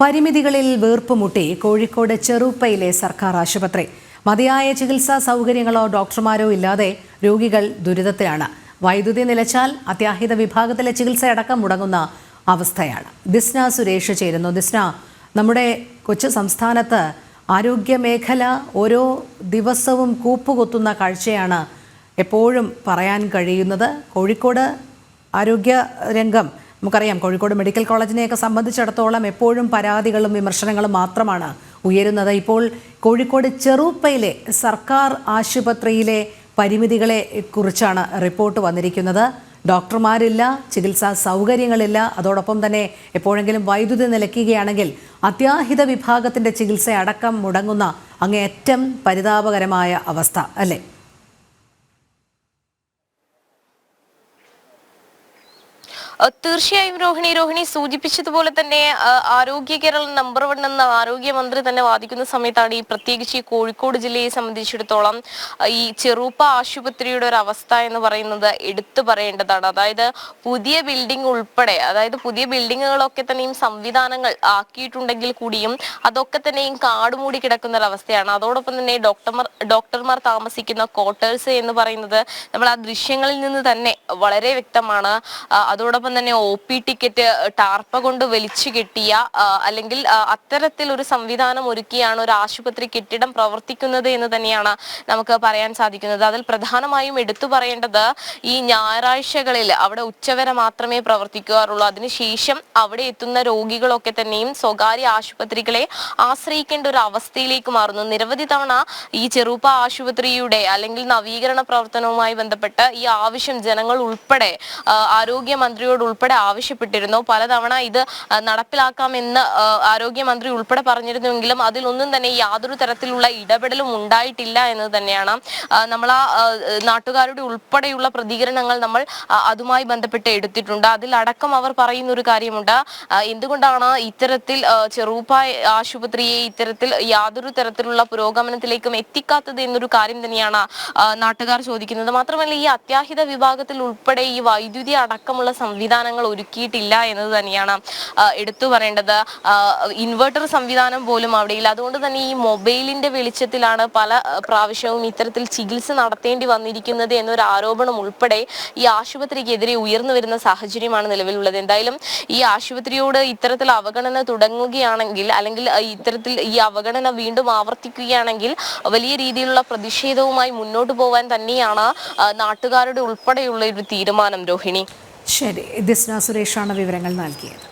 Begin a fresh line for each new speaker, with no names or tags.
പരിമിതികളിൽ വീർപ്പുമുട്ടി കോഴിക്കോട് ചെറുപ്പയിലെ സർക്കാർ ആശുപത്രി. മതിയായ ചികിത്സാ സൗകര്യങ്ങളോ ഡോക്ടർമാരോ ഇല്ലാതെ രോഗികൾ ദുരിതത്തിലാണ്. വൈദ്യുതി നിലച്ചാൽ അത്യാഹിത വിഭാഗത്തിലെ ചികിത്സയടക്കം മുടങ്ങുന്ന അവസ്ഥയാണ്. ദിസ്ന സുരേഷ് ചേരുന്നു. ദിസ്ന, നമ്മുടെ കൊച്ചു സംസ്ഥാനത്ത് ആരോഗ്യമേഖല ഓരോ ദിവസവും കൂപ്പുകുത്തുന്ന കാഴ്ചയാണ് എപ്പോഴും പറയാൻ കഴിയുന്നത്. കോഴിക്കോട് ആരോഗ്യ രംഗം നമുക്കറിയാം, കോഴിക്കോട് മെഡിക്കൽ കോളേജിനെയൊക്കെ സംബന്ധിച്ചിടത്തോളം എപ്പോഴും പരാതികളും വിമർശനങ്ങളും മാത്രമാണ് ഉയരുന്നത്. ഇപ്പോൾ കോഴിക്കോട് ചെറുപ്പയിലെ സർക്കാർ ആശുപത്രിയിലെ പരിമിതികളെ കുറിച്ചാണ് റിപ്പോർട്ട് വന്നിരിക്കുന്നത്. ഡോക്ടർമാരില്ല, ചികിത്സാ സൗകര്യങ്ങളില്ല, അതോടൊപ്പം തന്നെ എപ്പോഴെങ്കിലും വൈദ്യുതി നിലയ്ക്കുകയാണെങ്കിൽ അത്യാഹിത വിഭാഗത്തിൻ്റെ ചികിത്സയടക്കം മുടങ്ങുന്ന അങ്ങേയറ്റം പരിതാപകരമായ അവസ്ഥ അല്ലേ?
തീർച്ചയായും രോഹിണി സൂചിപ്പിച്ചതുപോലെ തന്നെ ആരോഗ്യ കേരളം നമ്പർ 1 എന്ന ആരോഗ്യമന്ത്രി തന്നെ വാദിക്കുന്ന സമയത്താണ് ഈ പ്രത്യേകിച്ച് ഈ കോഴിക്കോട് ജില്ലയെ സംബന്ധിച്ചിടത്തോളം ഈ ചെറുപ്പ ആശുപത്രിയുടെ ഒരു അവസ്ഥ എന്ന് പറയുന്നത് എടുത്തു പറയേണ്ടതാണ്. അതായത് പുതിയ ബിൽഡിംഗ് ഉൾപ്പെടെ, പുതിയ ബിൽഡിങ്ങുകളൊക്കെ തന്നെയും സംവിധാനങ്ങൾ ആക്കിയിട്ടുണ്ടെങ്കിൽ കൂടിയും അതൊക്കെ തന്നെയും കാടുമൂടി കിടക്കുന്ന ഒരവസ്ഥയാണ്. അതോടൊപ്പം തന്നെ ഡോക്ടർമാർ താമസിക്കുന്ന ക്വാർട്ടേഴ്സ് എന്ന് പറയുന്നത് നമ്മൾ ആ ദൃശ്യങ്ങളിൽ നിന്ന് തന്നെ വളരെ വ്യക്തമാണ്. അതോടൊപ്പം തന്നെ OP ടിക്കറ്റ് ടാർപ്പ കൊണ്ട് വലിച്ചു കെട്ടിയ അല്ലെങ്കിൽ അത്തരത്തിൽ ഒരു സംവിധാനം ഒരുക്കിയാണ് ഒരു ആശുപത്രി കെട്ടിടം പ്രവർത്തിക്കുന്നത് എന്ന് തന്നെയാണ് നമുക്ക് പറയാൻ സാധിക്കുന്നത്. അതിൽ പ്രധാനമായും എടുത്തു പറയേണ്ടത് ഈ ഞായറാഴ്ചകളിൽ അവിടെ ഉച്ചവരെ മാത്രമേ പ്രവർത്തിക്കാറുള്ളൂ. അതിനുശേഷം അവിടെ എത്തുന്ന രോഗികളൊക്കെ തന്നെയും സ്വകാര്യ ആശുപത്രികളെ ആശ്രയിക്കേണ്ട ഒരു അവസ്ഥയിലേക്ക് മാറുന്നു. നിരവധി തവണ ഈ ചെറുപ്പ ആശുപത്രിയുടെ അല്ലെങ്കിൽ നവീകരണ പ്രവർത്തനവുമായി ബന്ധപ്പെട്ട് ഈ ആവശ്യം ജനങ്ങൾ ഉൾപ്പെടെ ആരോഗ്യമന്ത്രിയോട് ഉൾപ്പെടെ ആവശ്യപ്പെട്ടിരുന്നു. പലതവണ ഇത് നടപ്പിലാക്കാമെന്ന് ആരോഗ്യമന്ത്രി ഉൾപ്പെടെ പറഞ്ഞിരുന്നുവെങ്കിലും അതിലൊന്നും തന്നെ യാതൊരു തരത്തിലുള്ള ഇടപെടലും ഉണ്ടായിട്ടില്ല എന്ന് തന്നെയാണ്. നമ്മൾ ആ നാട്ടുകാരുടെ ഉൾപ്പെടെയുള്ള പ്രതികരണങ്ങൾ നമ്മൾ അതുമായി ബന്ധപ്പെട്ട് എടുത്തിട്ടുണ്ട്. അതിലടക്കം അവർ പറയുന്ന ഒരു കാര്യമുണ്ട്. എന്തുകൊണ്ടാണ് ഇത്തരത്തിൽ ചെറുപ്പ ആശുപത്രിയെ ഇത്തരത്തിൽ യാതൊരു തരത്തിലുള്ള പുരോഗമനത്തിലേക്കും എത്തിക്കാത്തത് എന്നൊരു കാര്യം തന്നെയാണ് നാട്ടുകാർ ചോദിക്കുന്നത്. മാത്രമല്ല, ഈ അത്യാഹിത വിഭാഗത്തിൽ ഉൾപ്പെടെ ഈ വൈദ്യുതി അടക്കമുള്ള സംവിധാനങ്ങൾ ഒരുക്കിയിട്ടില്ല എന്നത് തന്നെയാണ് എടുത്തു പറയേണ്ടത്. ഇൻവെർട്ടർ സംവിധാനം പോലും അവിടെയില്ല. അതുകൊണ്ട് തന്നെ ഈ മൊബൈലിന്റെ വെളിച്ചത്തിലാണ് പല പ്രാവശ്യവും ഇത്തരത്തിൽ ചികിത്സ നടത്തേണ്ടി വന്നിരിക്കുന്നത് എന്നൊരു ആരോപണം ഉൾപ്പെടെ ഈ ആശുപത്രിക്കെതിരെ ഉയർന്നു വരുന്ന സാഹചര്യമാണ് നിലവിലുള്ളത്. എന്തായാലും ഈ ആശുപത്രിയോട് ഇത്തരത്തിൽ അവഗണന തുടങ്ങുകയാണെങ്കിൽ, അല്ലെങ്കിൽ ഇത്തരത്തിൽ ഈ അവഗണന വീണ്ടും ആവർത്തിക്കുകയാണെങ്കിൽ വലിയ രീതിയിലുള്ള പ്രതിഷേധവുമായി മുന്നോട്ട് പോകാൻ തന്നെയാണ് നാട്ടുകാരുടെ ഉൾപ്പെടെയുള്ള ഒരു തീരുമാനം. രോഹിണി,
ശരി. ദിസ്ന സുരേഷാണ് വിവരങ്ങൾ നൽകിയത്.